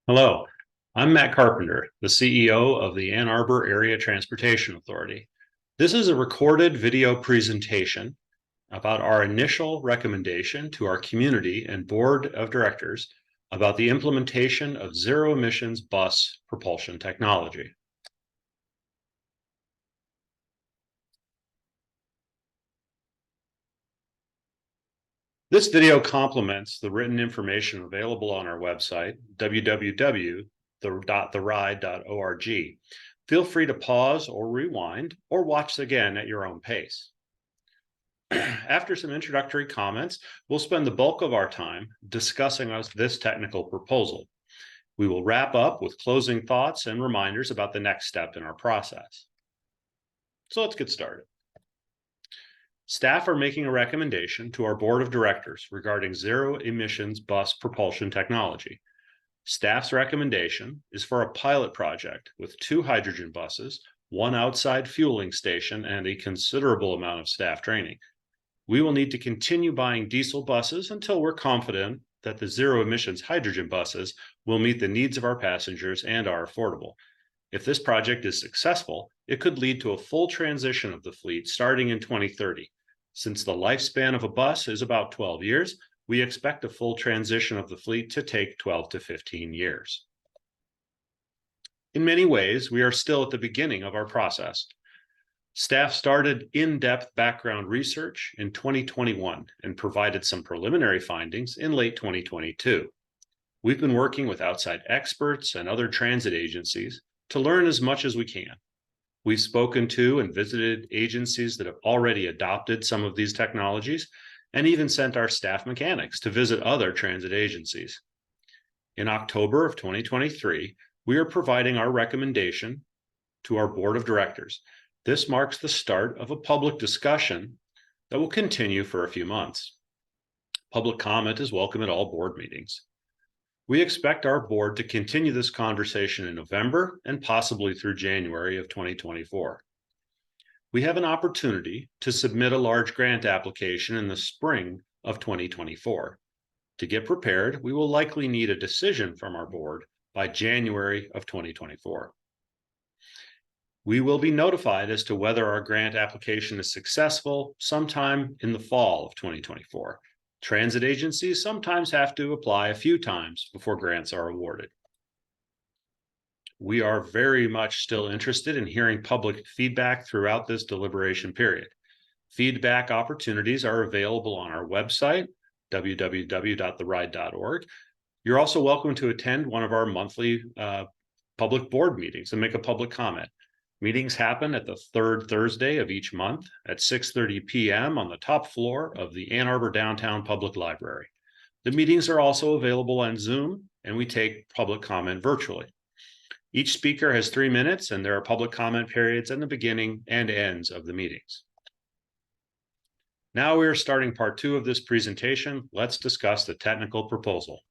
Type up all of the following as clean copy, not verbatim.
Hello, I'm Matt Carpenter, the CEO of the Ann Arbor Area Transportation Authority. This is a recorded video presentation about our initial recommendation to our community and board of directors about the implementation of zero emissions bus propulsion technology. This video complements the written information available on our website, www.theride.org. Feel free to pause or rewind or watch again at your own pace. After some introductory comments, we'll spend the bulk of our time discussing this technical proposal. We will wrap up with closing thoughts and reminders about the next step in our process. So let's get started. Staff are making a recommendation to our board of directors regarding zero emissions bus propulsion technology. Staff's recommendation is for a pilot project with 2 hydrogen buses, 1 outside fueling station, and a considerable amount of staff training. We will need to continue buying diesel buses until we're confident that the zero emissions hydrogen buses will meet the needs of our passengers and are affordable. If this project is successful, it could lead to a full transition of the fleet starting in 2030. Since the lifespan of a bus is about 12 years, we expect a full transition of the fleet to take 12 to 15 years. In many ways, we are still at the beginning of our process. Staff started in-depth background research in 2021 and provided some preliminary findings in late 2022. We've been working with outside experts and other transit agencies to learn as much as we can. We've spoken to and visited agencies that have already adopted some of these technologies and even sent our staff mechanics to visit other transit agencies. In October of 2023, we are providing our recommendation to our board of directors. This marks the start of a public discussion that will continue for a few months. Public comment is welcome at all board meetings. We expect our board to continue this conversation in November and possibly through January of 2024. We have an opportunity to submit a large grant application in the spring of 2024. To get prepared, we will likely need a decision from our board by January of 2024. We will be notified as to whether our grant application is successful sometime in the fall of 2024. Transit agencies sometimes have to apply a few times before grants are awarded. We are very much still interested in hearing public feedback throughout this deliberation period. Feedback opportunities are available on our website, www.theride.org. You're also welcome to attend one of our monthly public board meetings and make a public comment. Meetings happen at the 3rd Thursday of each month at 6:30 p.m. on the top floor of the Ann Arbor Downtown Public Library. The meetings are also available on Zoom, and we take public comment virtually. Each speaker has 3 minutes, and there are public comment periods in the beginning and ends of the meetings. Now we are starting part 2 of this presentation. Let's discuss the technical proposal.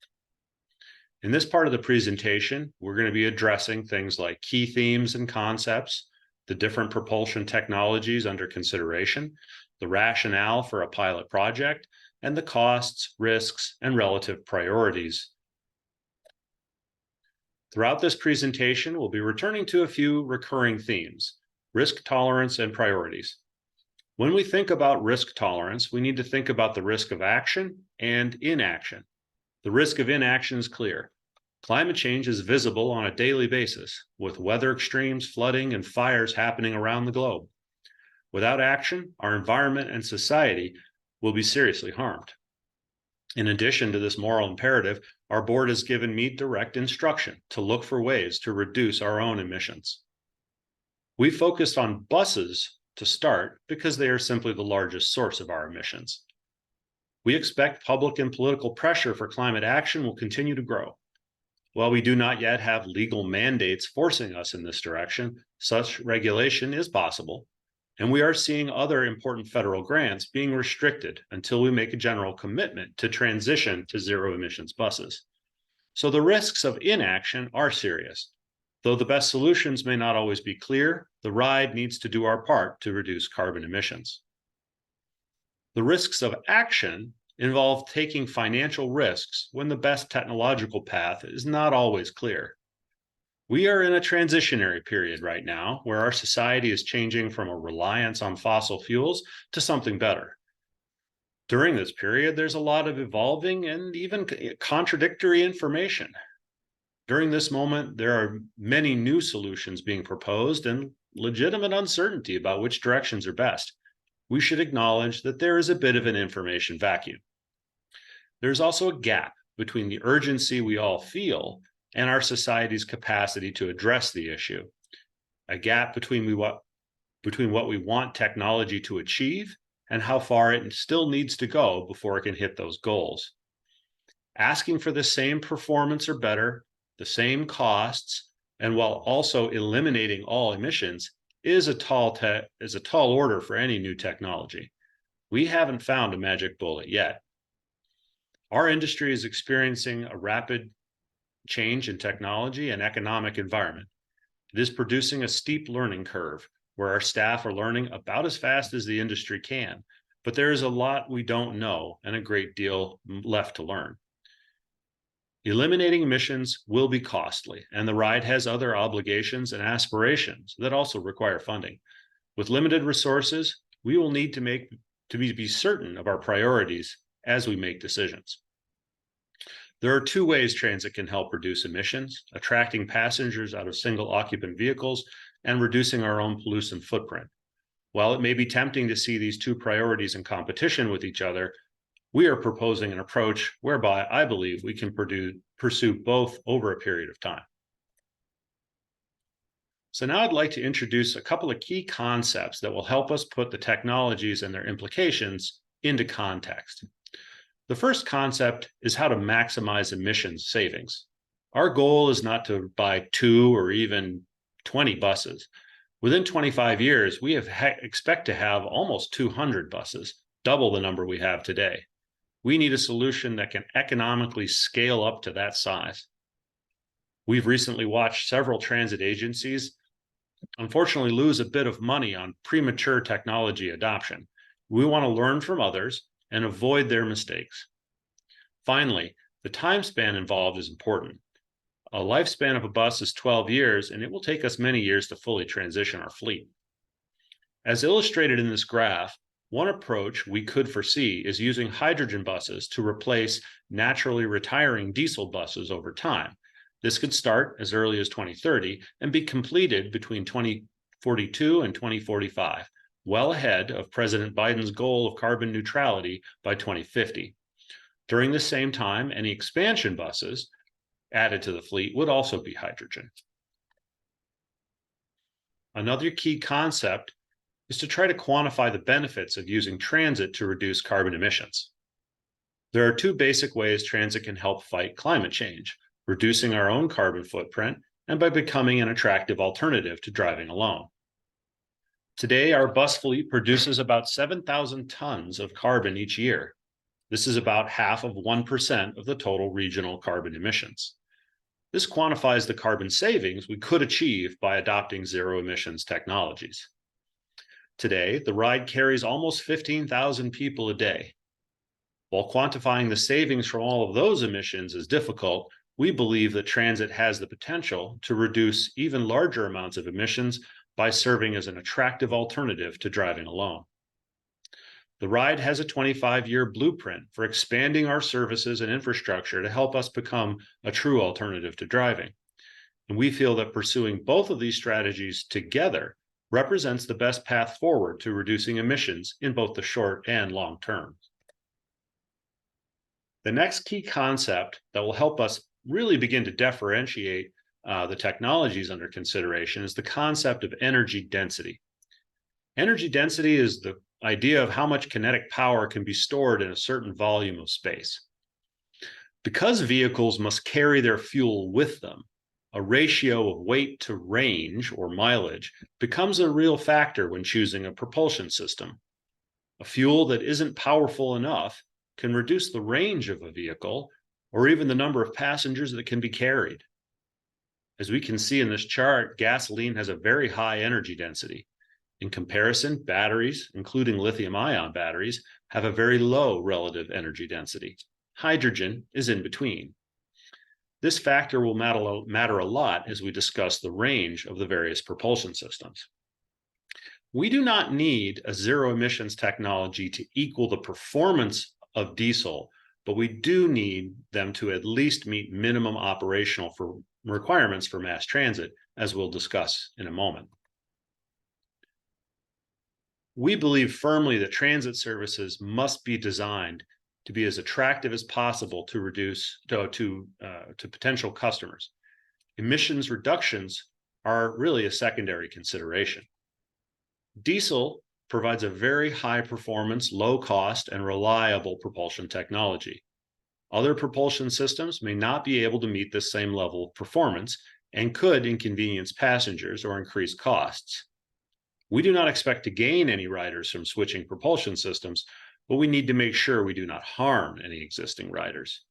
In this part of the presentation, we're going to be addressing things like key themes and concepts, the different propulsion technologies under consideration, the rationale for a pilot project, and the costs, risks, and relative priorities. Throughout this presentation, we'll be returning to a few recurring themes: risk tolerance and priorities. When we think about risk tolerance, we need to think about the risk of action and inaction. The risk of inaction is clear. Climate change is visible on a daily basis, with weather extremes, flooding, and fires happening around the globe. Without action, our environment and society will be seriously harmed. In addition to this moral imperative, our board has given me direct instruction to look for ways to reduce our own emissions. We focused on buses to start because they are simply the largest source of our emissions. We expect public and political pressure for climate action will continue to grow. While we do not yet have legal mandates forcing us in this direction, such regulation is possible, and we are seeing other important federal grants being restricted until we make a general commitment to transition to zero emissions buses. So the risks of inaction are serious. Though the best solutions may not always be clear, the ride needs to do our part to reduce carbon emissions. The risks of action involve taking financial risks when the best technological path is not always clear. We are in a transitionary period right now where our society is changing from a reliance on fossil fuels to something better. During this period, there's a lot of evolving and even contradictory information. During this moment, there are many new solutions being proposed and legitimate uncertainty about which directions are best. We should acknowledge that there is a bit of an information vacuum. There's also a gap between the urgency we all feel and our society's capacity to address the issue. A gap between what we want technology to achieve and how far it still needs to go before it can hit those goals. Asking for the same performance or better, the same costs, and while also eliminating all emissions is a tall order for any new technology. We haven't found a magic bullet yet. Our industry is experiencing a rapid change in technology and economic environment. It is producing a steep learning curve where our staff are learning about as fast as the industry can, but there is a lot we don't know and a great deal left to learn. Eliminating emissions will be costly, and the ride has other obligations and aspirations that also require funding. With limited resources, we will need to be certain of our priorities as we make decisions. There are two ways transit can help reduce emissions: attracting passengers out of single occupant vehicles and reducing our own pollution footprint. While it may be tempting to see these two priorities in competition with each other, we are proposing an approach whereby I believe we can pursue both over a period of time. So now I'd like to introduce a couple of key concepts that will help us put the technologies and their implications into context. The first concept is how to maximize emissions savings. Our goal is not to buy 2 or even 20 buses. Within 25 years, we expect to have almost 200 buses, double the number we have today. We need a solution that can economically scale up to that size. We've recently watched several transit agencies, unfortunately, lose a bit of money on premature technology adoption. We want to learn from others and avoid their mistakes. Finally, the time span involved is important. A lifespan of a bus is 12 years, and it will take us many years to fully transition our fleet. As illustrated in this graph, one approach we could foresee is using hydrogen buses to replace naturally retiring diesel buses over time. This could start as early as 2030 and be completed between 2042 and 2045, well ahead of President Biden's goal of carbon neutrality by 2050. During the same time, any expansion buses added to the fleet would also be hydrogen. Another key concept is to try to quantify the benefits of using transit to reduce carbon emissions. There are two basic ways transit can help fight climate change: reducing our own carbon footprint and by becoming an attractive alternative to driving alone. Today, our bus fleet produces about 7,000 tons of carbon each year. This is about half of 1% of the total regional carbon emissions. This quantifies the carbon savings we could achieve by adopting zero emissions technologies. Today, the ride carries almost 15,000 people a day. While quantifying the savings from all of those emissions is difficult, we believe that transit has the potential to reduce even larger amounts of emissions by serving as an attractive alternative to driving alone. The ride has a 25-year blueprint for expanding our services and infrastructure to help us become a true alternative to driving. And we feel that pursuing both of these strategies together represents the best path forward to reducing emissions in both the short and long term. The next key concept that will help us really begin to differentiate the technologies under consideration is the concept of energy density. Energy density is the idea of how much kinetic power can be stored in a certain volume of space. Because vehicles must carry their fuel with them, a ratio of weight to range or mileage becomes a real factor when choosing a propulsion system. A fuel that isn't powerful enough can reduce the range of a vehicle or even the number of passengers that can be carried. As we can see in this chart, gasoline has a very high energy density. In comparison, batteries, including lithium-ion batteries, have a very low relative energy density. Hydrogen is in between. This factor will matter a lot as we discuss the range of the various propulsion systems. We do not need a zero emissions technology to equal the performance of diesel, but we do need them to at least meet minimum operational requirements for mass transit, as we'll discuss in a moment. We believe firmly that transit services must be designed to be as attractive as possible to potential customers. Emissions reductions are really a secondary consideration. Diesel provides a very high performance, low cost, and reliable propulsion technology. Other propulsion systems may not be able to meet this same level of performance and could inconvenience passengers or increase costs. We do not expect to gain any riders from switching propulsion systems, but we need to make sure we do not harm any existing riders.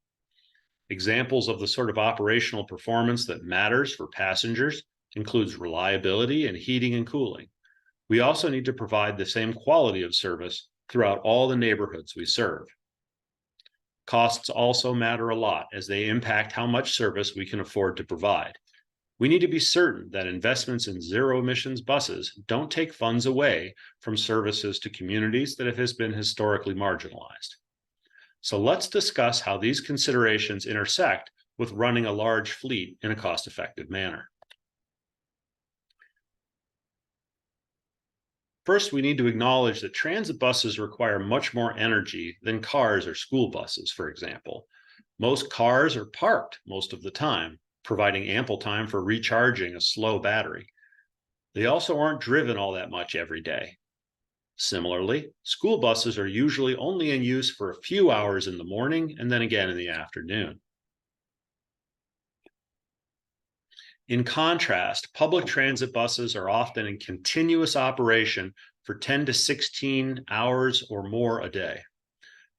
Examples of the sort of operational performance that matters for passengers includes reliability and heating and cooling. We also need to provide the same quality of service throughout all the neighborhoods we serve. Costs also matter a lot as they impact how much service we can afford to provide. We need to be certain that investments in zero emissions buses don't take funds away from services to communities that have been historically marginalized. So let's discuss how these considerations intersect with running a large fleet in a cost-effective manner. First, we need to acknowledge that transit buses require much more energy than cars or school buses, for example. Most cars are parked most of the time, providing ample time for recharging a slow battery. They also aren't driven all that much every day. Similarly, school buses are usually only in use for a few hours in the morning and then again in the afternoon. In contrast, public transit buses are often in continuous operation for 10 to 16 hours or more a day.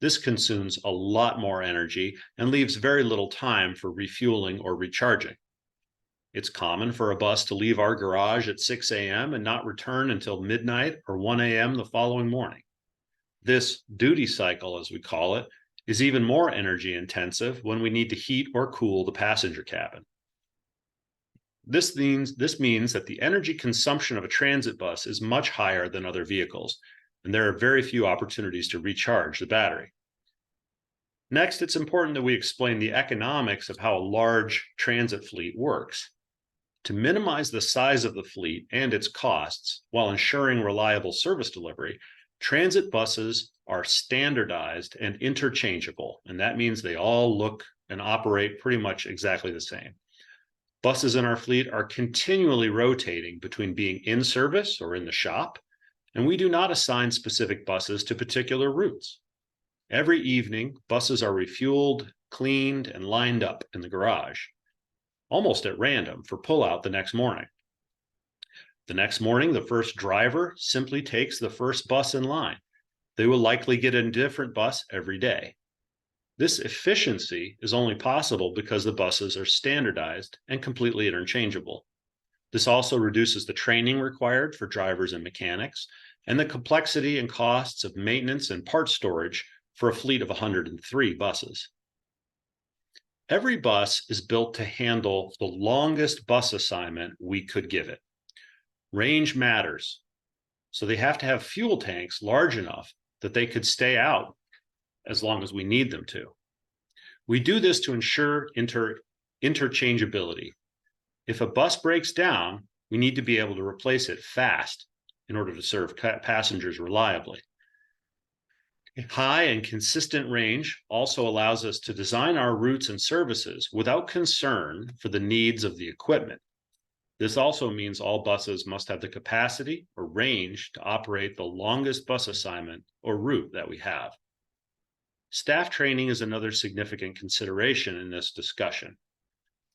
This consumes a lot more energy and leaves very little time for refueling or recharging. It's common for a bus to leave our garage at 6 a.m. and not return until midnight or 1 a.m. the following morning. This duty cycle, as we call it, is even more energy intensive when we need to heat or cool the passenger cabin. This means that the energy consumption of a transit bus is much higher than other vehicles, and there are very few opportunities to recharge the battery. Next, it's important that we explain the economics of how a large transit fleet works. To minimize the size of the fleet and its costs while ensuring reliable service delivery, transit buses are standardized and interchangeable, and that means they all look and operate pretty much exactly the same. Buses in our fleet are continually rotating between being in service or in the shop, and we do not assign specific buses to particular routes. Every evening, buses are refueled, cleaned, and lined up in the garage, almost at random for pullout the next morning. The next morning, the first driver simply takes the first bus in line. They will likely get a different bus every day. This efficiency is only possible because the buses are standardized and completely interchangeable. This also reduces the training required for drivers and mechanics and the complexity and costs of maintenance and part storage for a fleet of 103 buses. Every bus is built to handle the longest bus assignment we could give it. Range matters, so they have to have fuel tanks large enough that they could stay out as long as we need them to. We do this to ensure interchangeability. If a bus breaks down, we need to be able to replace it fast in order to serve passengers reliably. High and consistent range also allows us to design our routes and services without concern for the needs of the equipment. This also means all buses must have the capacity or range to operate the longest bus assignment or route that we have. Staff training is another significant consideration in this discussion.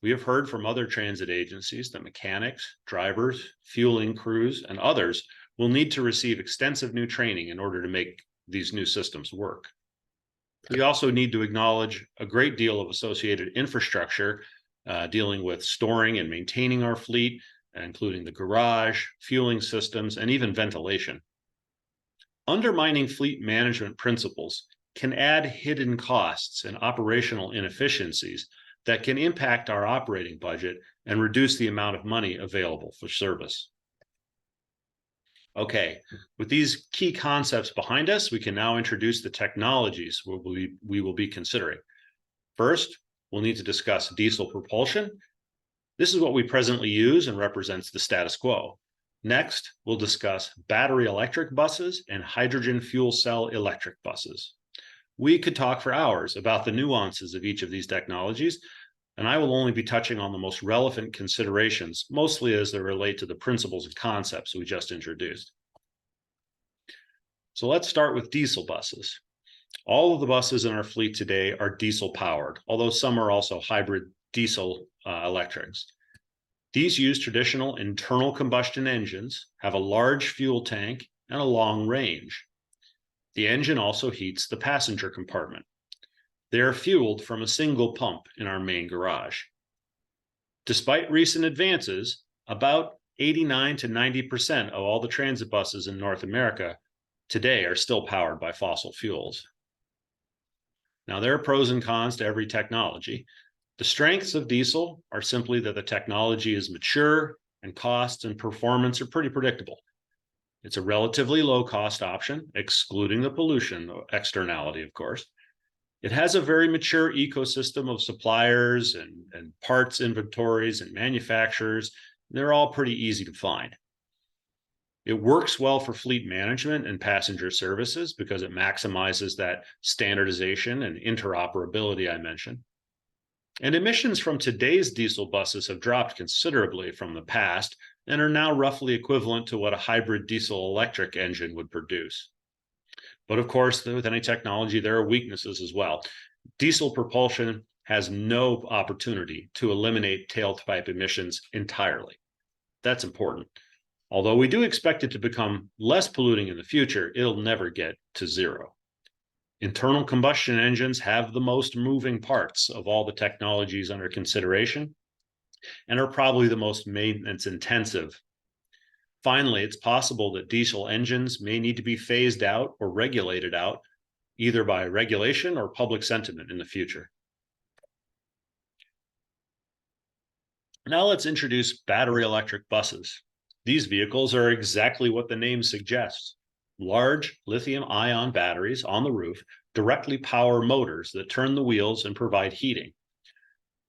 We have heard from other transit agencies that mechanics, drivers, fueling crews, and others will need to receive extensive new training in order to make these new systems work. We also need to acknowledge a great deal of associated infrastructure dealing with storing and maintaining our fleet, including the garage, fueling systems, and even ventilation. Undermining fleet management principles can add hidden costs and operational inefficiencies that can impact our operating budget and reduce the amount of money available for service. Okay, with these key concepts behind us, we can now introduce the technologies we will be considering. First, we'll need to discuss diesel propulsion. This is what we presently use and represents the status quo. Next, we'll discuss battery electric buses and hydrogen fuel cell electric buses. We could talk for hours about the nuances of each of these technologies, and I will only be touching on the most relevant considerations, mostly as they relate to the principles and concepts we just introduced. So let's start with diesel buses. All of the buses in our fleet today are diesel powered, although some are also hybrid diesel electrics. These use traditional internal combustion engines, have a large fuel tank, and a long range. The engine also heats the passenger compartment. They are fueled from a single pump in our main garage. Despite recent advances, about 89 to 90% of all the transit buses in North America today are still powered by fossil fuels. Now, there are pros and cons to every technology. The strengths of diesel are simply that the technology is mature and costs and performance are pretty predictable. It's a relatively low-cost option, excluding the pollution externality, of course. It has a very mature ecosystem of suppliers and parts inventories and manufacturers. They're all pretty easy to find. It works well for fleet management and passenger services because it maximizes that standardization and interoperability I mentioned. And emissions from today's diesel buses have dropped considerably from the past and are now roughly equivalent to what a hybrid diesel electric engine would produce. But of course, with any technology, there are weaknesses as well. Diesel propulsion has no opportunity to eliminate tailpipe emissions entirely. That's important. Although we do expect it to become less polluting in the future, it'll never get to zero. Internal combustion engines have the most moving parts of all the technologies under consideration and are probably the most maintenance intensive. Finally, it's possible that diesel engines may need to be phased out or regulated out, either by regulation or public sentiment in the future. Now let's introduce battery electric buses. These vehicles are exactly what the name suggests. Large lithium-ion batteries on the roof directly power motors that turn the wheels and provide heating.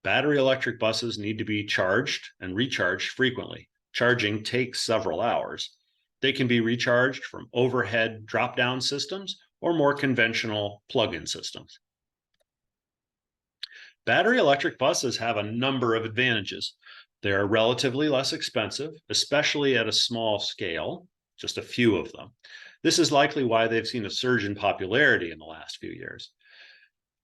Battery electric buses need to be charged and recharged frequently. Charging takes several hours. They can be recharged from overhead drop-down systems or more conventional plug-in systems. Battery electric buses have a number of advantages. They are relatively less expensive, especially at a small scale, just a few of them. This is likely why they've seen a surge in popularity in the last few years.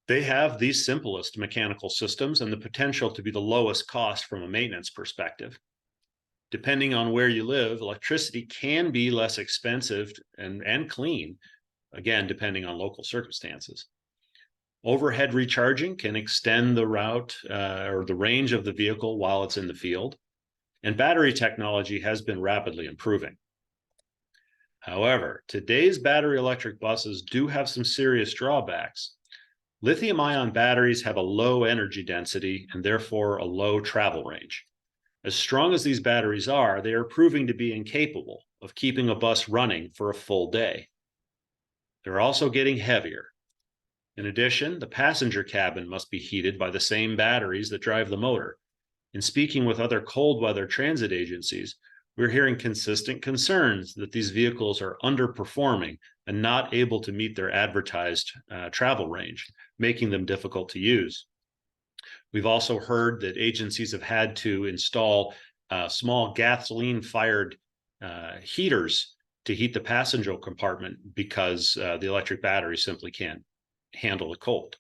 They have the simplest mechanical systems and the potential to be the lowest cost from a maintenance perspective. Depending on where you live, electricity can be less expensive and clean, again, depending on local circumstances. Overhead recharging can extend the route or the range of the vehicle while it's in the field, and battery technology has been rapidly improving. However, today's battery electric buses do have some serious drawbacks. Lithium-ion batteries have a low energy density and therefore a low travel range. As strong as these batteries are, they are proving to be incapable of keeping a bus running for a full day. They're also getting heavier. In addition, the passenger cabin must be heated by the same batteries that drive the motor. In speaking with other cold weather transit agencies, we're hearing consistent concerns that these vehicles are underperforming and not able to meet their advertised travel range, making them difficult to use. We've also heard that agencies have had to install small gasoline-fired heaters to heat the passenger compartment because the electric battery simply can't handle the cold.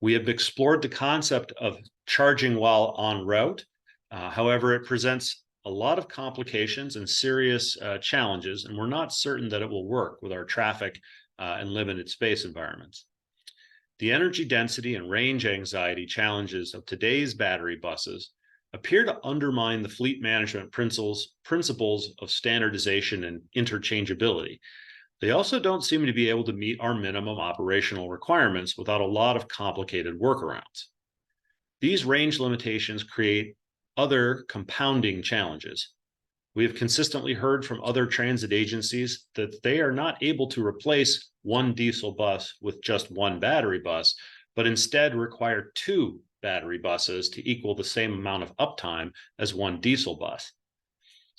We have explored the concept of charging while en route. However, it presents a lot of complications and serious challenges, and we're not certain that it will work with our traffic and limited space environments. The energy density and range anxiety challenges of today's battery buses appear to undermine the fleet management principles of standardization and interchangeability. They also don't seem to be able to meet our minimum operational requirements without a lot of complicated workarounds. These range limitations create other compounding challenges. We have consistently heard from other transit agencies that they are not able to replace one diesel bus with just one battery bus, but instead require two battery buses to equal the same amount of uptime as one diesel bus.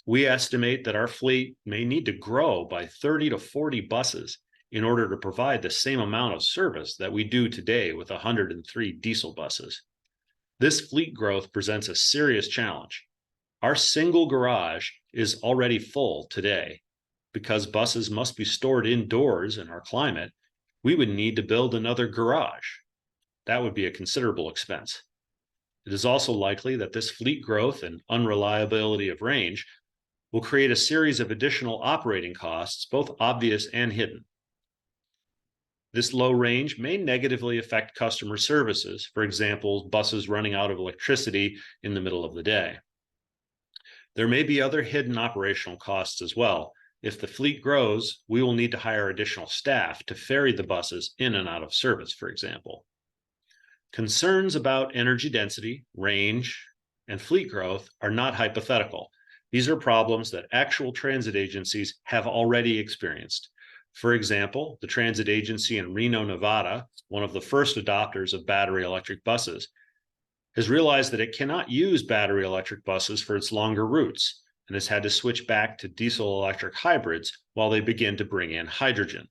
We estimate that our fleet may need to grow by 30 to 40 buses in order to provide the same amount of service that we do today with 103 diesel buses. This fleet growth presents a serious challenge. Our single garage is already full today. Because buses must be stored indoors in our climate, we would need to build another garage. That would be a considerable expense. It is also likely that this fleet growth and unreliability of range will create a series of additional operating costs, both obvious and hidden. This low range may negatively affect customer services, for example, buses running out of electricity in the middle of the day. There may be other hidden operational costs as well. If the fleet grows, we will need to hire additional staff to ferry the buses in and out of service, for example. Concerns about energy density, range, and fleet growth are not hypothetical. These are problems that actual transit agencies have already experienced. For example, the transit agency in Reno, Nevada, one of the first adopters of battery electric buses, has realized that it cannot use battery electric buses for its longer routes and has had to switch back to diesel electric hybrids while they begin to bring in hydrogen.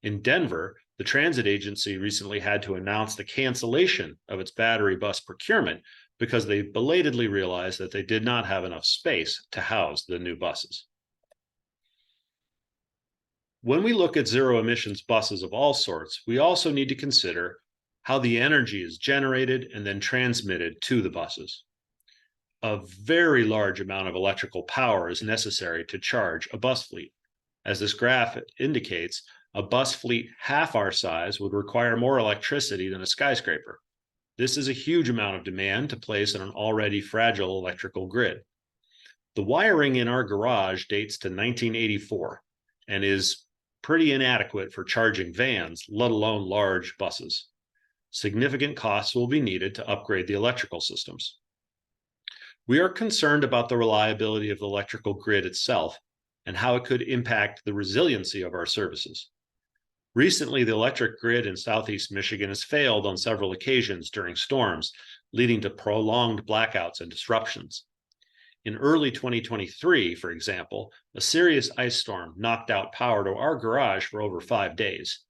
In Denver, the transit agency recently had to announce the cancellation of its battery bus procurement because they belatedly realized that they did not have enough space to house the new buses. When we look at zero emissions buses of all sorts, we also need to consider how the energy is generated and then transmitted to the buses. A very large amount of electrical power is necessary to charge a bus fleet. As this graph indicates, a bus fleet half our size would require more electricity than a skyscraper. This is a huge amount of demand to place on an already fragile electrical grid. The wiring in our garage dates to 1984 and is pretty inadequate for charging vans, let alone large buses. Significant costs will be needed to upgrade the electrical systems. We are concerned about the reliability of the electrical grid itself and how it could impact the resiliency of our services. Recently, the electric grid in Southeast Michigan has failed on several occasions during storms, leading to prolonged blackouts and disruptions. In early 2023, for example, a serious ice storm knocked out power to our garage for over 5 days.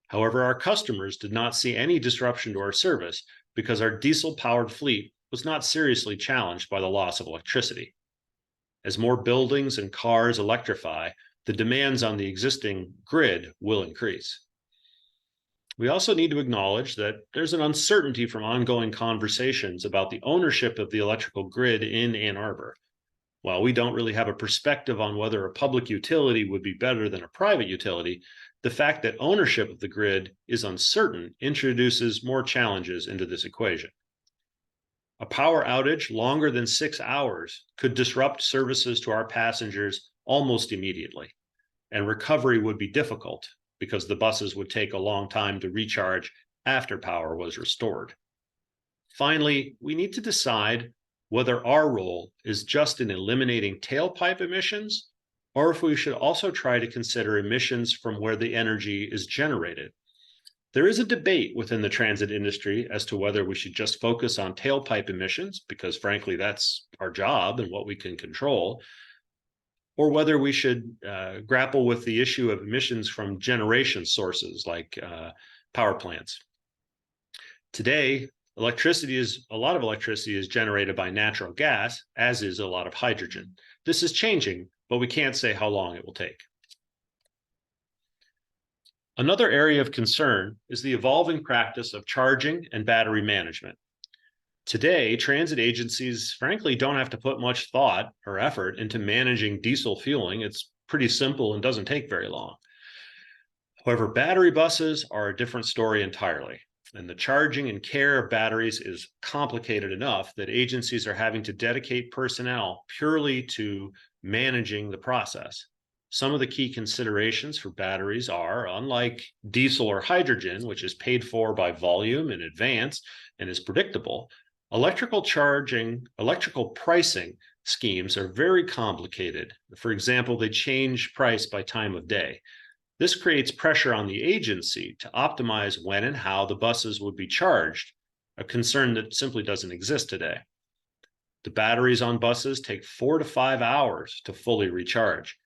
However, our customers did not see any disruption to our service because our diesel-powered fleet was not seriously challenged by the loss of electricity. As more buildings and cars electrify, the demands on the existing grid will increase. We also need to acknowledge that there's an uncertainty from ongoing conversations about the ownership of the electrical grid in Ann Arbor. While we don't really have a perspective on whether a public utility would be better than a private utility, the fact that ownership of the grid is uncertain introduces more challenges into this equation. A power outage longer than 6 hours could disrupt services to our passengers almost immediately, and recovery would be difficult because the buses would take a long time to recharge after power was restored. Finally, we need to decide whether our role is just in eliminating tailpipe emissions, or if we should also try to consider emissions from where the energy is generated. There is a debate within the transit industry as to whether we should just focus on tailpipe emissions, because frankly, that's our job and what we can control, or whether we should grapple with the issue of emissions from generation sources like power plants. Today, a lot of electricity is generated by natural gas, as is a lot of hydrogen. This is changing, but we can't say how long it will take. Another area of concern is the evolving practice of charging and battery management. Today, transit agencies frankly don't have to put much thought or effort into managing diesel fueling. It's pretty simple and doesn't take very long. However, battery buses are a different story entirely, and the charging and care of batteries is complicated enough that agencies are having to dedicate personnel purely to managing the process. Some of the key considerations for batteries are, unlike diesel or hydrogen, which is paid for by volume in advance and is predictable, electrical pricing schemes are very complicated. For example, they change price by time of day. This creates pressure on the agency to optimize when and how the buses would be charged, a concern that simply doesn't exist today. The batteries on buses take 4 to 5 hours to fully recharge.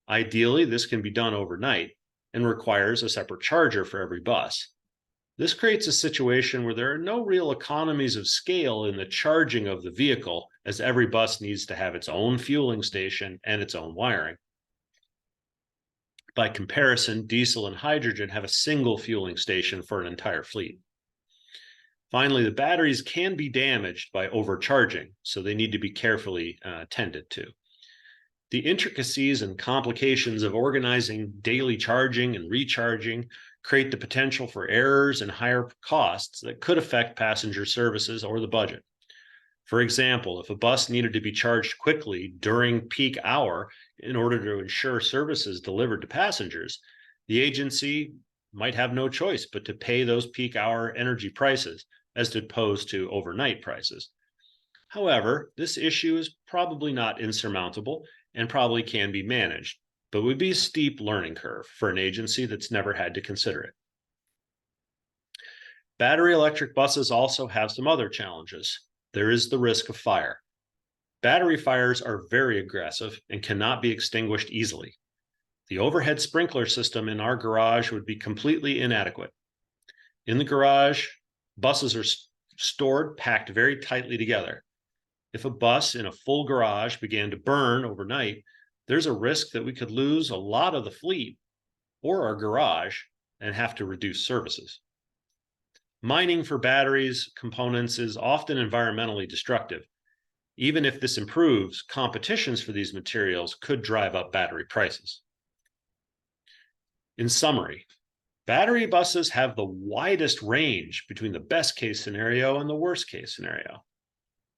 Ideally, this can be done overnight and requires a separate charger for every bus. This creates a situation where there are no real economies of scale in the charging of the vehicle, as every bus needs to have its own fueling station and its own wiring. By comparison, diesel and hydrogen have a single fueling station for an entire fleet. Finally, the batteries can be damaged by overcharging, so they need to be carefully tended to. The intricacies and complications of organizing daily charging and recharging create the potential for errors and higher costs that could affect passenger services or the budget. For example, if a bus needed to be charged quickly during peak hour in order to ensure services delivered to passengers, the agency might have no choice but to pay those peak hour energy prices as opposed to overnight prices. However, this issue is probably not insurmountable and probably can be managed, but would be a steep learning curve for an agency that's never had to consider it. Battery electric buses also have some other challenges. There is the risk of fire. Battery fires are very aggressive and cannot be extinguished easily. The overhead sprinkler system in our garage would be completely inadequate. In the garage, buses are stored, packed very tightly together. If a bus in a full garage began to burn overnight, there's a risk that we could lose a lot of the fleet or our garage and have to reduce services. Mining for batteries components is often environmentally destructive. Even if this improves, competitions for these materials could drive up battery prices. In summary, battery buses have the widest range between the best case scenario and the worst case scenario.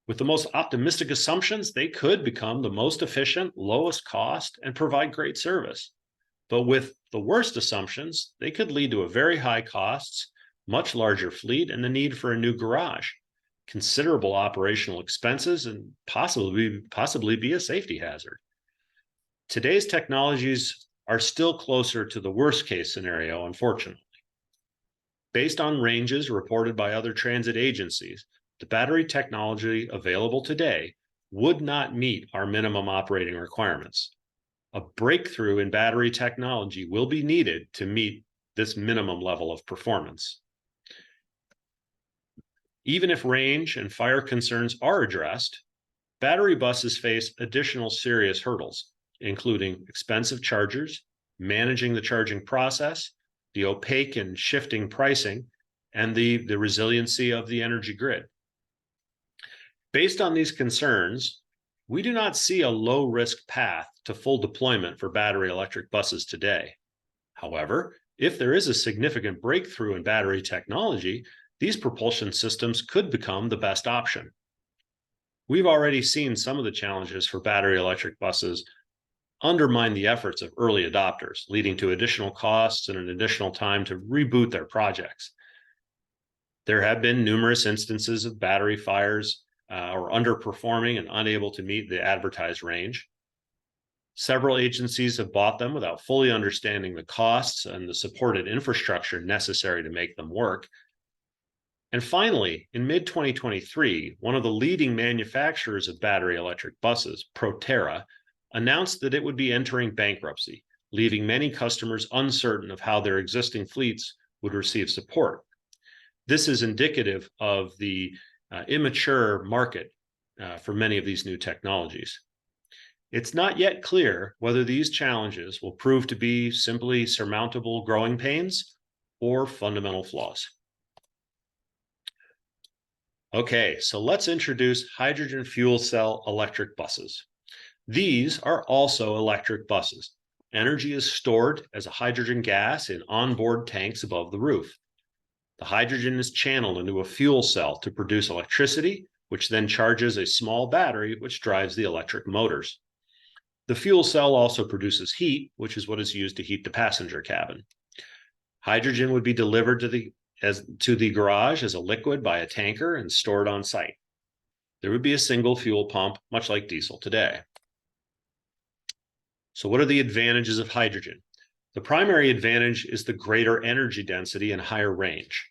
With the most optimistic assumptions, they could become the most efficient, lowest cost, and provide great service. But with the worst assumptions, they could lead to a very high costs, much larger fleet, and the need for a new garage, considerable operational expenses, and possibly be a safety hazard. Today's technologies are still closer to the worst case scenario, unfortunately. Based on ranges reported by other transit agencies, the battery technology available today would not meet our minimum operating requirements. A breakthrough in battery technology will be needed to meet this minimum level of performance. Even if range and fire concerns are addressed, battery buses face additional serious hurdles, including expensive chargers, managing the charging process, the opaque and shifting pricing, and the resiliency of the energy grid. Based on these concerns, we do not see a low-risk path to full deployment for battery electric buses today. However, if there is a significant breakthrough in battery technology, these propulsion systems could become the best option. We've already seen some of the challenges for battery electric buses undermine the efforts of early adopters, leading to additional costs and an additional time to reboot their projects. There have been numerous instances of battery fires or underperforming and unable to meet the advertised range. Several agencies have bought them without fully understanding the costs and the supported infrastructure necessary to make them work. And finally, in mid-2023, one of the leading manufacturers of battery electric buses, Proterra, announced that it would be entering bankruptcy, leaving many customers uncertain of how their existing fleets would receive support. This is indicative of the immature market for many of these new technologies. It's not yet clear whether these challenges will prove to be simply surmountable growing pains or fundamental flaws. Okay, so let's introduce hydrogen fuel cell electric buses. These are also electric buses. Energy is stored as a hydrogen gas in onboard tanks above the roof. The hydrogen is channeled into a fuel cell to produce electricity, which then charges a small battery, which drives the electric motors. The fuel cell also produces heat, which is what is used to heat the passenger cabin. Hydrogen would be delivered to the garage as a liquid by a tanker and stored on site. There would be a single fuel pump, much like diesel today. So what are the advantages of hydrogen? The primary advantage is the greater energy density and higher range.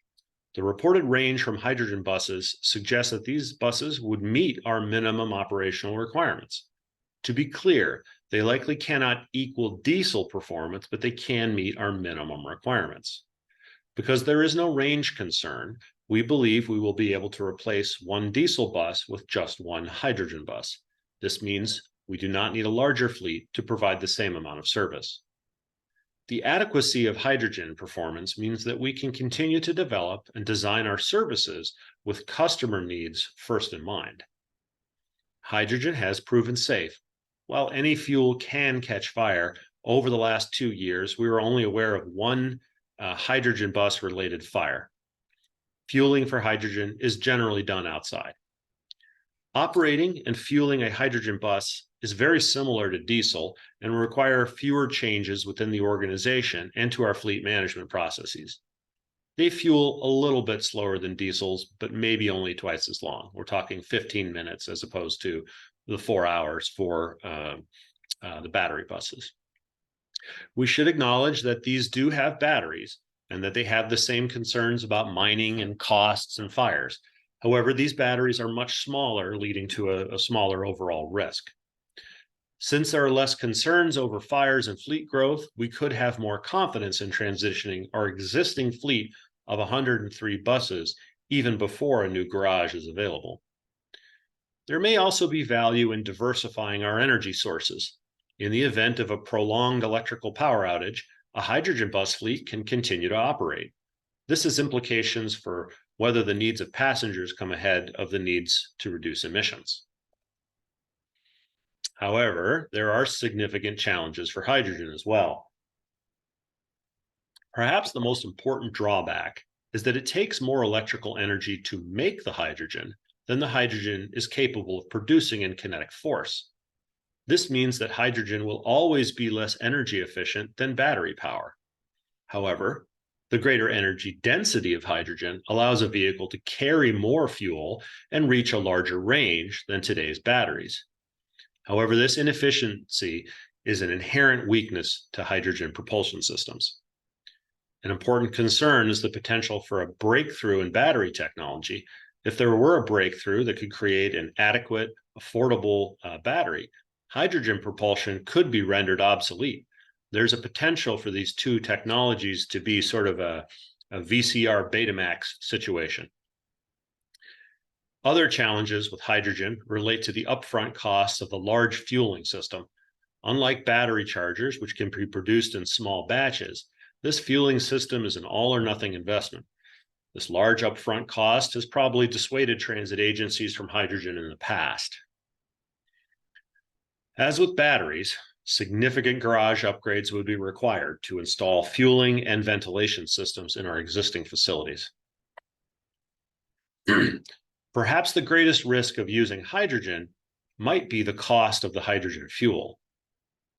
The reported range from hydrogen buses suggests that these buses would meet our minimum operational requirements. To be clear, they likely cannot equal diesel performance, but they can meet our minimum requirements. Because there is no range concern, we believe we will be able to replace one diesel bus with just one hydrogen bus. This means we do not need a larger fleet to provide the same amount of service. The adequacy of hydrogen performance means that we can continue to develop and design our services with customer needs first in mind. Hydrogen has proven safe. While any fuel can catch fire, over the last 2 years, we were only aware of one hydrogen bus related fire. Fueling for hydrogen is generally done outside. Operating and fueling a hydrogen bus is very similar to diesel and will require fewer changes within the organization and to our fleet management processes. They fuel a little bit slower than diesels, but maybe only twice as long. We're talking 15 minutes as opposed to the 4 hours for the battery buses. We should acknowledge that these do have batteries and that they have the same concerns about mining and costs and fires. However, these batteries are much smaller, leading to a smaller overall risk. Since there are less concerns over fires and fleet growth, we could have more confidence in transitioning our existing fleet of 103 buses even before a new garage is available. There may also be value in diversifying our energy sources. In the event of a prolonged electrical power outage, a hydrogen bus fleet can continue to operate. This has implications for whether the needs of passengers come ahead of the needs to reduce emissions. However, there are significant challenges for hydrogen as well. Perhaps the most important drawback is that it takes more electrical energy to make the hydrogen than the hydrogen is capable of producing in kinetic force. This means that hydrogen will always be less energy efficient than battery power. However, the greater energy density of hydrogen allows a vehicle to carry more fuel and reach a larger range than today's batteries. However, this inefficiency is an inherent weakness to hydrogen propulsion systems. An important concern is the potential for a breakthrough in battery technology. If there were a breakthrough that could create an adequate, affordable battery, hydrogen propulsion could be rendered obsolete. There's a potential for these two technologies to be sort of a VCR Betamax situation. Other challenges with hydrogen relate to the upfront costs of the large fueling system. Unlike battery chargers, which can be produced in small batches, this fueling system is an all-or-nothing investment. This large upfront cost has probably dissuaded transit agencies from hydrogen in the past. As with batteries, significant garage upgrades would be required to install fueling and ventilation systems in our existing facilities. Perhaps the greatest risk of using hydrogen might be the cost of the hydrogen fuel.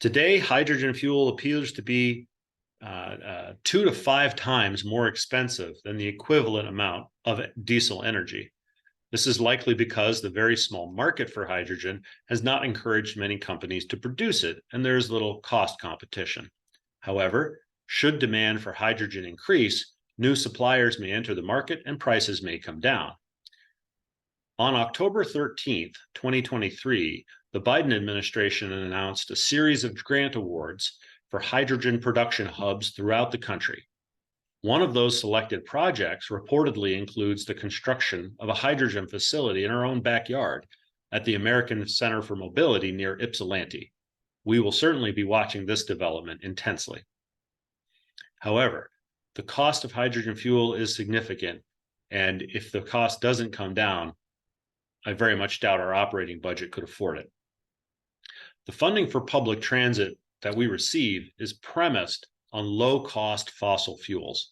Today, hydrogen fuel appears to be 2 to 5 times more expensive than the equivalent amount of diesel energy. This is likely because the very small market for hydrogen has not encouraged many companies to produce it, and there is little cost competition. However, should demand for hydrogen increase, new suppliers may enter the market and prices may come down. On October 13th, 2023, the Biden administration announced a series of grant awards for hydrogen production hubs throughout the country. One of those selected projects reportedly includes the construction of a hydrogen facility in our own backyard at the American Center for Mobility near Ypsilanti. We will certainly be watching this development intensely. However, the cost of hydrogen fuel is significant, and if the cost doesn't come down, I very much doubt our operating budget could afford it. The funding for public transit that we receive is premised on low-cost fossil fuels.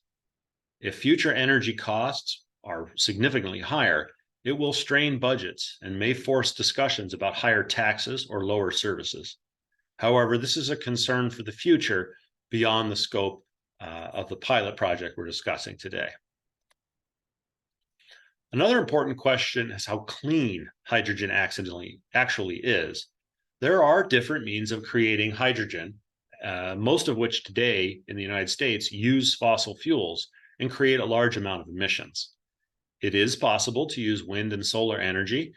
If future energy costs are significantly higher, it will strain budgets and may force discussions about higher taxes or lower services. However, this is a concern for the future beyond the scope of the pilot project we're discussing today. Another important question is how clean hydrogen actually is. There are different means of creating hydrogen, most of which today in the United States use fossil fuels and create a large amount of emissions. It is possible to use wind and solar energy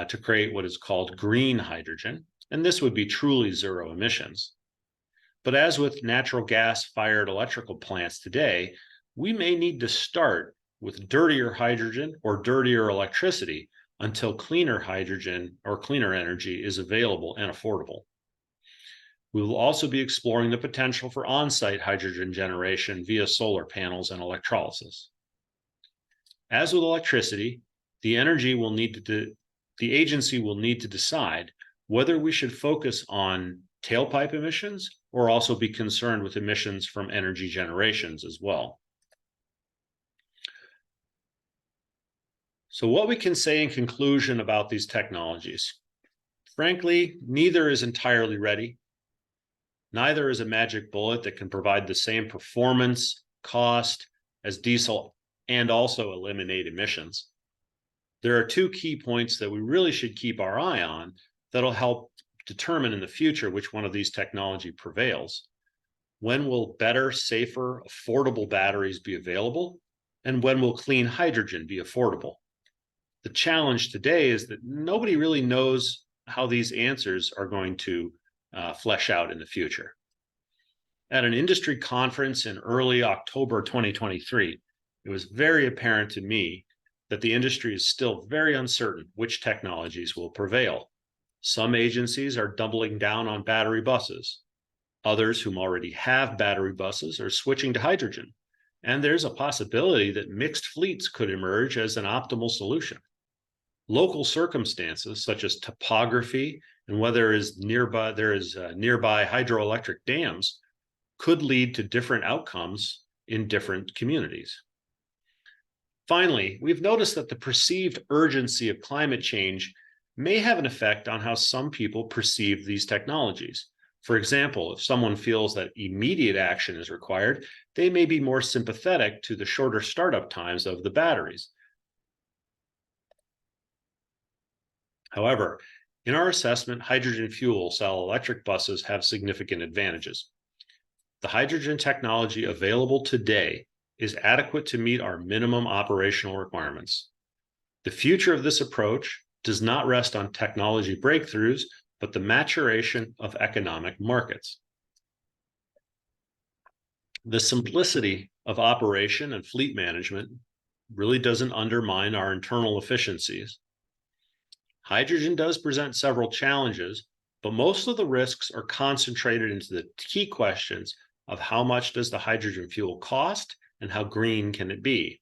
to create what is called green hydrogen, and this would be truly zero emissions. But as with natural gas-fired electrical plants today, we may need to start with dirtier hydrogen or dirtier electricity until cleaner hydrogen or cleaner energy is available and affordable. We will also be exploring the potential for on-site hydrogen generation via solar panels and electrolysis. As with electricity, the agency will need to decide whether we should focus on tailpipe emissions or also be concerned with emissions from energy generations as well. So what we can say in conclusion about these technologies, frankly, neither is entirely ready. Neither is a magic bullet that can provide the same performance, cost as diesel and also eliminate emissions. There are two key points that we really should keep our eye on that'll help determine in the future which one of these technology prevails. When will better, safer, affordable batteries be available? And when will clean hydrogen be affordable? The challenge today is that nobody really knows how these answers are going to flesh out in the future. At an industry conference in early October 2023, it was very apparent to me that the industry is still very uncertain which technologies will prevail. Some agencies are doubling down on battery buses. Others whom already have battery buses are switching to hydrogen. And there's a possibility that mixed fleets could emerge as an optimal solution. Local circumstances, such as topography and whether there is nearby hydroelectric dams, could lead to different outcomes in different communities. Finally, we've noticed that the perceived urgency of climate change may have an effect on how some people perceive these technologies. For example, if someone feels that immediate action is required, they may be more sympathetic to the shorter startup times of the batteries. However, in our assessment, hydrogen fuel cell electric buses have significant advantages. The hydrogen technology available today is adequate to meet our minimum operational requirements. The future of this approach does not rest on technology breakthroughs, but the maturation of economic markets. The simplicity of operation and fleet management really doesn't undermine our internal efficiencies. Hydrogen does present several challenges, but most of the risks are concentrated into the key questions of how much does the hydrogen fuel cost and how green can it be.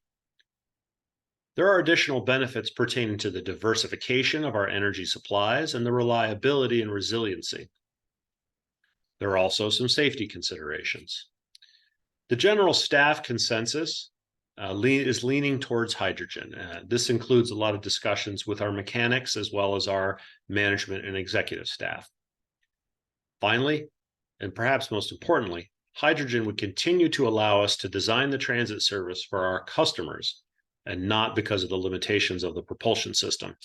There are additional benefits pertaining to the diversification of our energy supplies and the reliability and resiliency. There are also some safety considerations. The general staff consensus is leaning towards hydrogen. This includes a lot of discussions with our mechanics as well as our management and executive staff. Finally, and perhaps most importantly, hydrogen would continue to allow us to design the transit service for our customers and not because of the limitations of the propulsion system.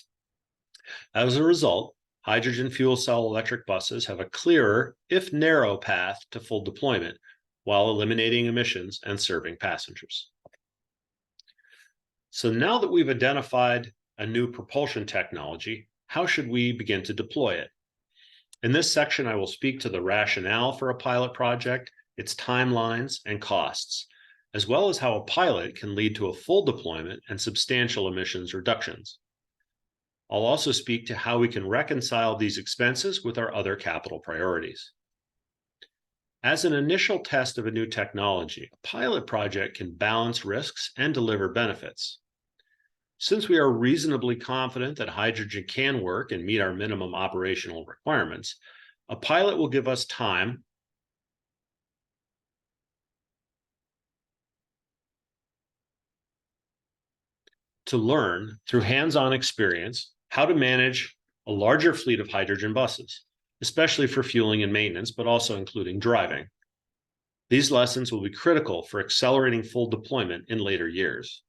As a result, hydrogen fuel cell electric buses have a clearer, if narrow, path to full deployment while eliminating emissions and serving passengers. So now that we've identified a new propulsion technology, how should we begin to deploy it? In this section, I will speak to the rationale for a pilot project, its timelines and costs, as well as how a pilot can lead to a full deployment and substantial emissions reductions. I'll also speak to how we can reconcile these expenses with our other capital priorities. As an initial test of a new technology, a pilot project can balance risks and deliver benefits. Since we are reasonably confident that hydrogen can work and meet our minimum operational requirements, a pilot will give us time to learn through hands-on experience how to manage a larger fleet of hydrogen buses. especially for fueling and maintenance, but also including driving. These lessons will be critical for accelerating full deployment in later years.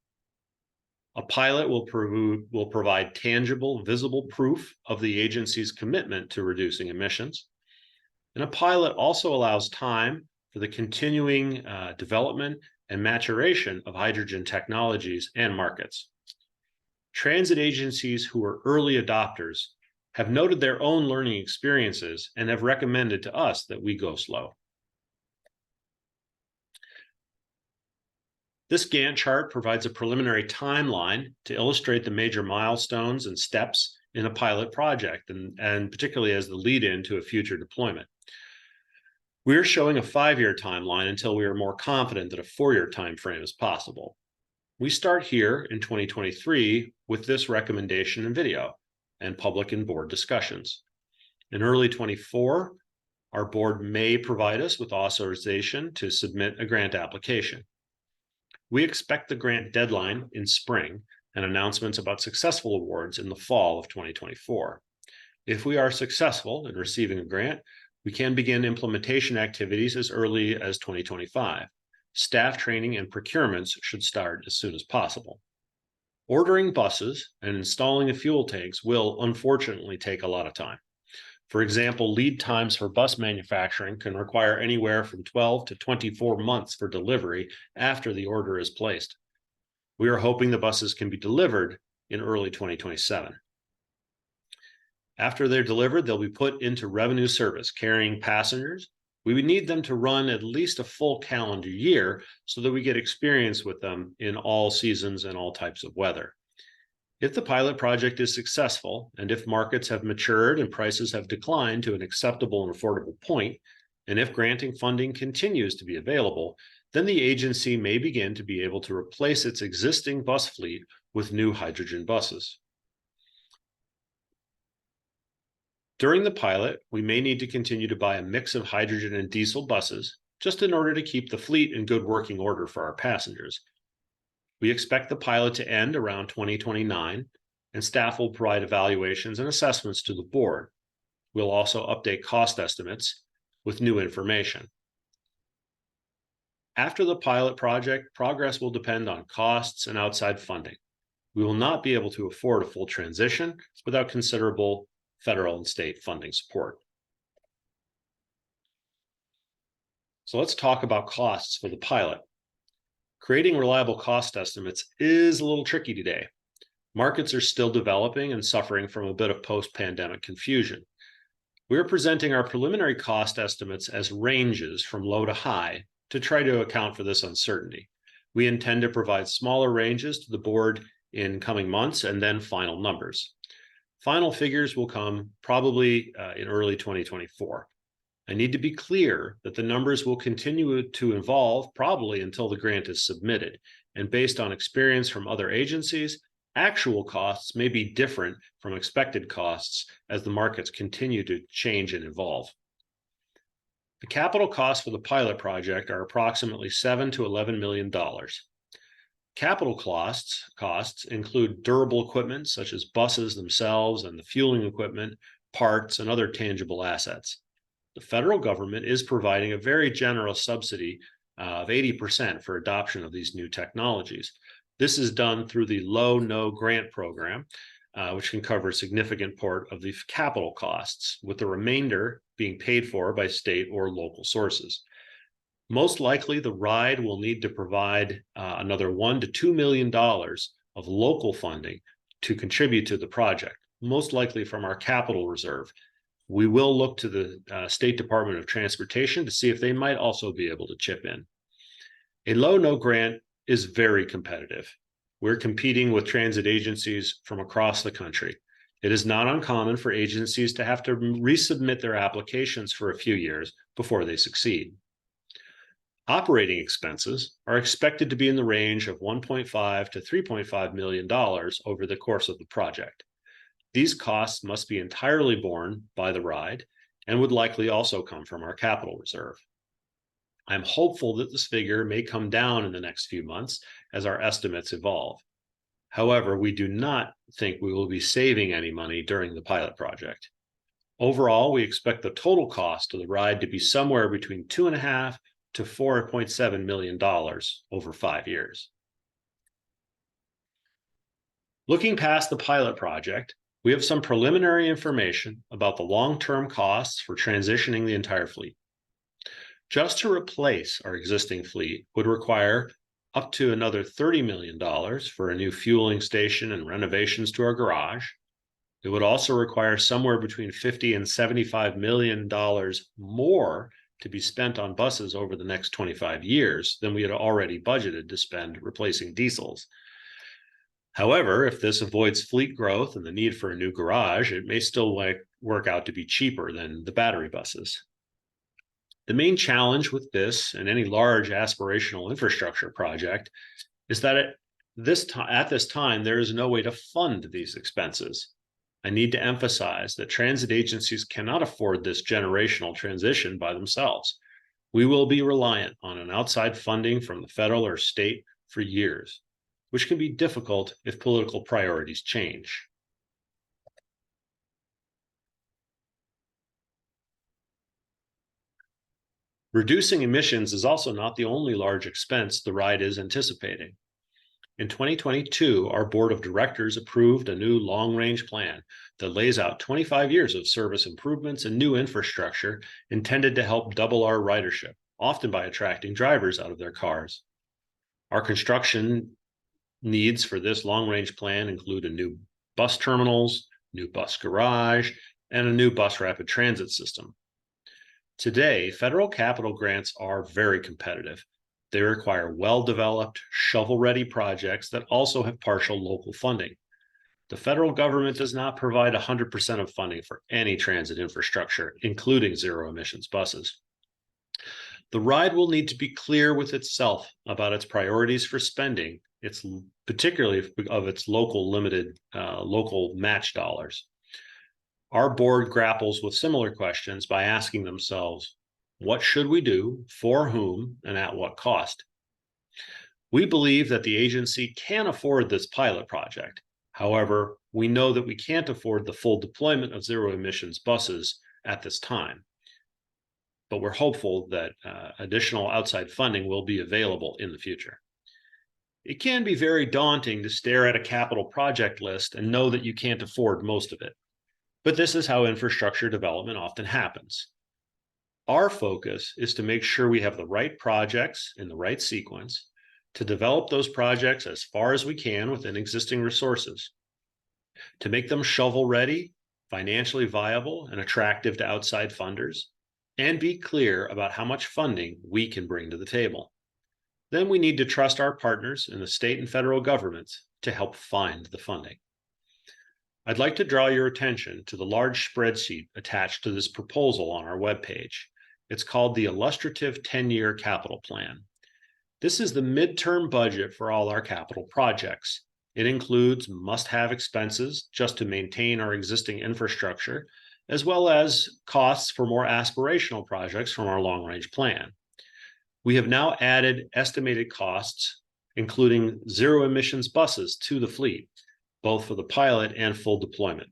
A pilot will provide tangible, visible proof of the agency's commitment to reducing emissions. And a pilot also allows time for the continuing development and maturation of hydrogen technologies and markets. Transit agencies who are early adopters have noted their own learning experiences and have recommended to us that we go slow. This Gantt chart provides a preliminary timeline to illustrate the major milestones and steps in a pilot project, and particularly as the lead-in to a future deployment. We're showing a 5-year timeline until we are more confident that a 4-year time frame is possible. We start here in 2023 with this recommendation and video and public and board discussions. In early 24, our board may provide us with authorization to submit a grant application. We expect the grant deadline in spring and announcements about successful awards in the fall of 2024. If we are successful in receiving a grant, we can begin implementation activities as early as 2025. Staff training and procurements should start as soon as possible. Ordering buses and installing the fuel tanks will unfortunately take a lot of time. For example, lead times for bus manufacturing can require anywhere from 12 to 24 months for delivery after the order is placed. We are hoping the buses can be delivered in early 2027. After they're delivered, they'll be put into revenue service, carrying passengers. We would need them to run at least a full calendar year so that we get experience with them in all seasons and all types of weather. If the pilot project is successful, and if markets have matured and prices have declined to an acceptable and affordable point, and if granting funding continues to be available, then the agency may begin to be able to replace its existing bus fleet with new hydrogen buses. During the pilot, we may need to continue to buy a mix of hydrogen and diesel buses just in order to keep the fleet in good working order for our passengers. We expect the pilot to end around 2029, and staff will provide evaluations and assessments to the board. We'll also update cost estimates with new information. After the pilot project, progress will depend on costs and outside funding. We will not be able to afford a full transition without considerable federal and state funding support. So let's talk about costs for the pilot. Creating reliable cost estimates is a little tricky today. Markets are still developing and suffering from a bit of post-pandemic confusion. We're presenting our preliminary cost estimates as ranges from low to high to try to account for this uncertainty. We intend to provide smaller ranges to the board in coming months and then final numbers. Final figures will come probably in early 2024. I need to be clear that the numbers will continue to evolve probably until the grant is submitted. And based on experience from other agencies, actual costs may be different from expected costs as the markets continue to change and evolve. The capital costs for the pilot project are approximately $7 to $11 million. Capital costs include durable equipment such as buses themselves and the fueling equipment, parts, and other tangible assets. The federal government is providing a very generous subsidy of 80% for adoption of these new technologies. This is done through the Low-No Grant program, which can cover a significant part of the capital costs, with the remainder being paid for by state or local sources. Most likely, the RIDE will need to provide another $1 to $2 million of local funding to contribute to the project, most likely from our capital reserve. We will look to the State Department of Transportation to see if they might also be able to chip in. A Low-No grant is very competitive. We're competing with transit agencies from across the country. It is not uncommon for agencies to have to resubmit their applications for a few years before they succeed. Operating expenses are expected to be in the range of $1.5 to $3.5 million over the course of the project. These costs must be entirely borne by the RIDE and would likely also come from our capital reserve. I'm hopeful that this figure may come down in the next few months as our estimates evolve. However, we do not think we will be saving any money during the pilot project. Overall, we expect the total cost of the ride to be somewhere between $2.5 to $4.7 million over 5 years. Looking past the pilot project, we have some preliminary information about the long-term costs for transitioning the entire fleet. Just to replace our existing fleet would require up to another $30 million for a new fueling station and renovations to our garage. It would also require somewhere between $50 and $75 million more to be spent on buses over the next 25 years than we had already budgeted to spend replacing diesels. However, if this avoids fleet growth and the need for a new garage, it may still work out to be cheaper than the battery buses. The main challenge with this and any large aspirational infrastructure project is that at this time, there is no way to fund these expenses. I need to emphasize that transit agencies cannot afford this generational transition by themselves. We will be reliant on an outside funding from the federal or state for years, which can be difficult if political priorities change. Reducing emissions is also not the only large expense the ride is anticipating. In 2022, our board of directors approved a new long-range plan that lays out 25 years of service improvements and new infrastructure intended to help double our ridership, often by attracting drivers out of their cars. Our construction needs for this long-range plan include a new bus terminals, new bus garage, and a new bus rapid transit system. Today, federal capital grants are very competitive. They require well-developed, shovel-ready projects that also have partial local funding. The federal government does not provide 100% of funding for any transit infrastructure, including zero-emissions buses. The ride will need to be clear with itself about its priorities for spending, particularly of its local match dollars. Our board grapples with similar questions by asking themselves, what should we do, for whom, and at what cost? We believe that the agency can afford this pilot project. However, we know that we can't afford the full deployment of zero-emissions buses at this time. But we're hopeful that additional outside funding will be available in the future. It can be very daunting to stare at a capital project list and know that you can't afford most of it. But this is how infrastructure development often happens. Our focus is to make sure we have the right projects in the right sequence, to develop those projects as far as we can within existing resources, to make them shovel-ready, financially viable, and attractive to outside funders, and be clear about how much funding we can bring to the table. Then we need to trust our partners in the state and federal governments to help find the funding. I'd like to draw your attention to the large spreadsheet attached to this proposal on our webpage. It's called the Illustrative 10-Year Capital Plan. This is the midterm budget for all our capital projects. It includes must-have expenses just to maintain our existing infrastructure, as well as costs for more aspirational projects from our long-range plan. We have now added estimated costs, including zero-emissions buses to the fleet, both for the pilot and full deployment.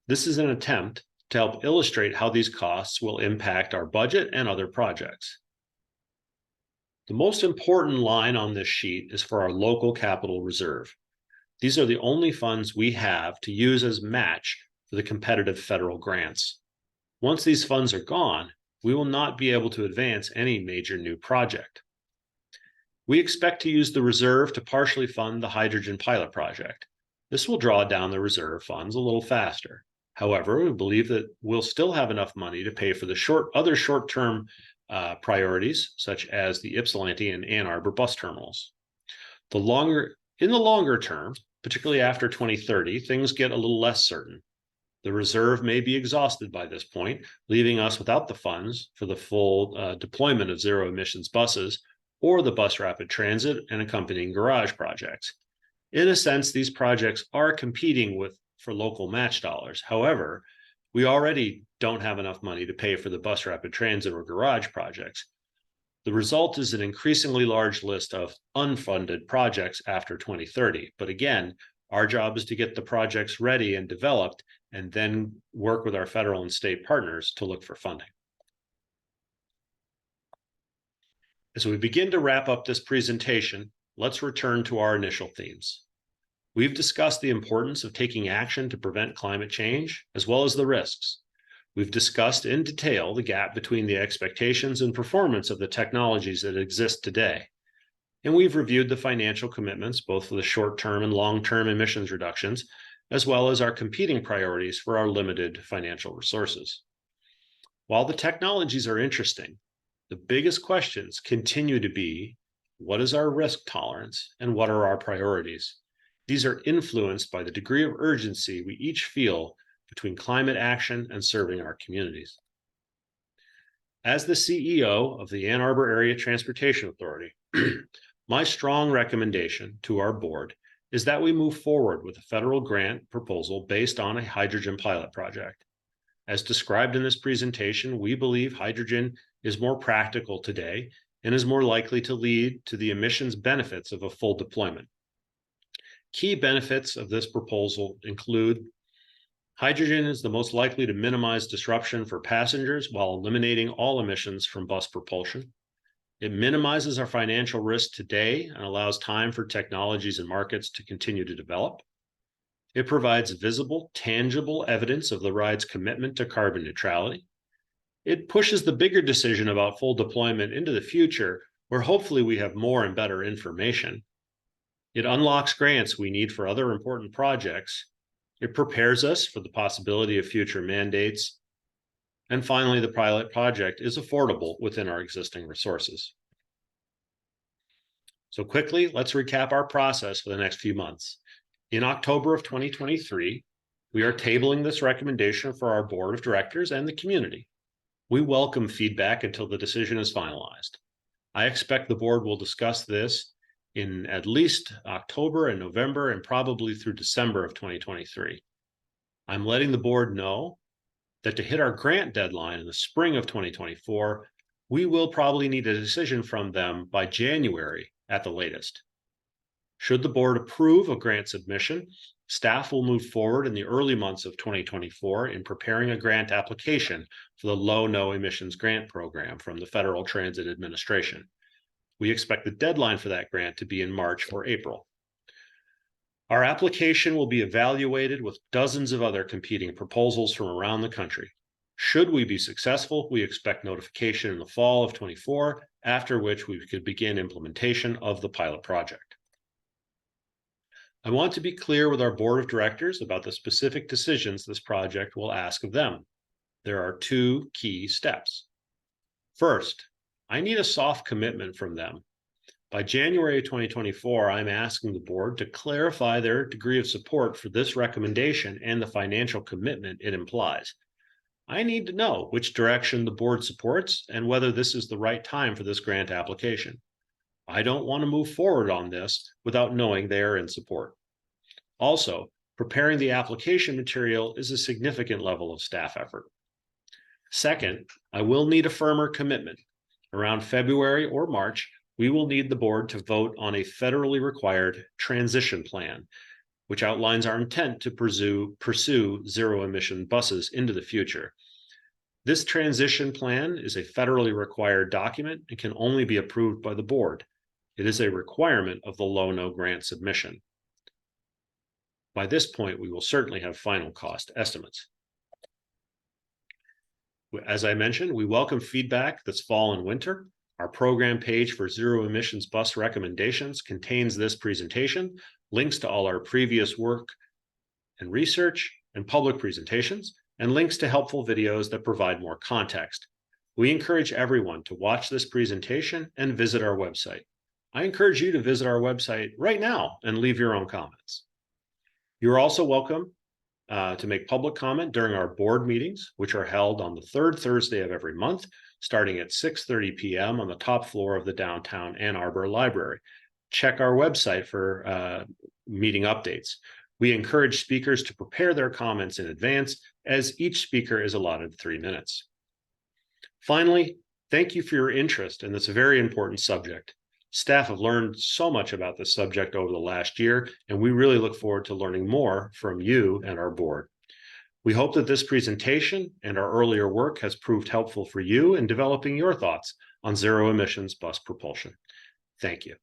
This is an attempt to help illustrate how these costs will impact our budget and other projects. The most important line on this sheet is for our local capital reserve. These are the only funds we have to use as match for the competitive federal grants. Once these funds are gone, we will not be able to advance any major new project. We expect to use the reserve to partially fund the hydrogen pilot project. This will draw down the reserve funds a little faster. However, we believe that we'll still have enough money to pay for the other short-term priorities, such as the Ypsilanti and Ann Arbor bus terminals. In the longer term, particularly after 2030, things get a little less certain. The reserve may be exhausted by this point, leaving us without the funds for the full deployment of zero-emissions buses or the bus rapid transit and accompanying garage projects. In a sense, these projects are competing for local match dollars. However, we already don't have enough money to pay for the bus rapid transit or garage projects. The result is an increasingly large list of unfunded projects after 2030. But again, Our job is to get the projects ready and developed, and then work with our federal and state partners to look for funding. As we begin to wrap up this presentation, let's return to our initial themes. We've discussed the importance of taking action to prevent climate change, as well as the risks. We've discussed in detail the gap between the expectations and performance of the technologies that exist today. And we've reviewed the financial commitments, both for the short-term and long-term emissions reductions, as well as our competing priorities for our limited financial resources. While the technologies are interesting, the biggest questions continue to be, what is our risk tolerance and what are our priorities? These are influenced by the degree of urgency we each feel between climate action and serving our communities. As the CEO of the Ann Arbor Area Transportation Authority, my strong recommendation to our board is that we move forward with a federal grant proposal based on a hydrogen pilot project. As described in this presentation, we believe hydrogen is more practical today and is more likely to lead to the emissions benefits of a full deployment. Key benefits of this proposal include hydrogen is the most likely to minimize disruption for passengers while eliminating all emissions from bus propulsion. It minimizes our financial risk today and allows time for technologies and markets to continue to develop. It provides visible, tangible evidence of the ride's commitment to carbon neutrality. It pushes the bigger decision about full deployment into the future, where hopefully we have more and better information. It unlocks grants we need for other important projects. It prepares us for the possibility of future mandates. And finally, the pilot project is affordable within our existing resources. So quickly, let's recap our process for the next few months. In October of 2023, we are tabling this recommendation for our board of directors and the community. We welcome feedback until the decision is finalized. I expect the board will discuss this in at least October and November and probably through December of 2023. I'm letting the board know that to hit our grant deadline in the spring of 2024, we will probably need a decision from them by January at the latest. Should the board approve a grant submission, staff will move forward in the early months of 2024 in preparing a grant application for the Low-No Emissions Grant Program from the Federal Transit Administration. We expect the deadline for that grant to be in March or April. Our application will be evaluated with dozens of other competing proposals from around the country. Should we be successful, we expect notification in the fall of 24, after which we could begin implementation of the pilot project. I want to be clear with our board of directors about the specific decisions this project will ask of them. There are two key steps. First, I need a soft commitment from them. By January 2024, I'm asking the board to clarify their degree of support for this recommendation and the financial commitment it implies. I need to know which direction the board supports and whether this is the right time for this grant application. I don't want to move forward on this without knowing they are in support. Also, preparing the application material is a significant level of staff effort. Second, I will need a firmer commitment. Around February or March, we will need the board to vote on a federally required transition plan, which outlines our intent to pursue zero-emission buses into the future. This transition plan is a federally required document and can only be approved by the board. It is a requirement of the Low-No grant submission. By this point, we will certainly have final cost estimates. As I mentioned, we welcome feedback this fall and winter. Our program page for zero emissions bus recommendations contains this presentation, links to all our previous work and research and public presentations, and links to helpful videos that provide more context. We encourage everyone to watch this presentation and visit our website. I encourage you to visit our website right now and leave your own comments. You're also welcome to make public comment during our board meetings, which are held on the third Thursday of every month, starting at 6:30 p.m. on the top floor of the downtown Ann Arbor Library. Check our website for meeting updates. We encourage speakers to prepare their comments in advance, as each speaker is allotted 3 minutes. Finally, thank you for your interest in this very important subject. Staff have learned so much about this subject over the last year, and we really look forward to learning more from you and our board. We hope that this presentation and our earlier work has proved helpful for you in developing your thoughts on zero emissions bus propulsion. Thank you.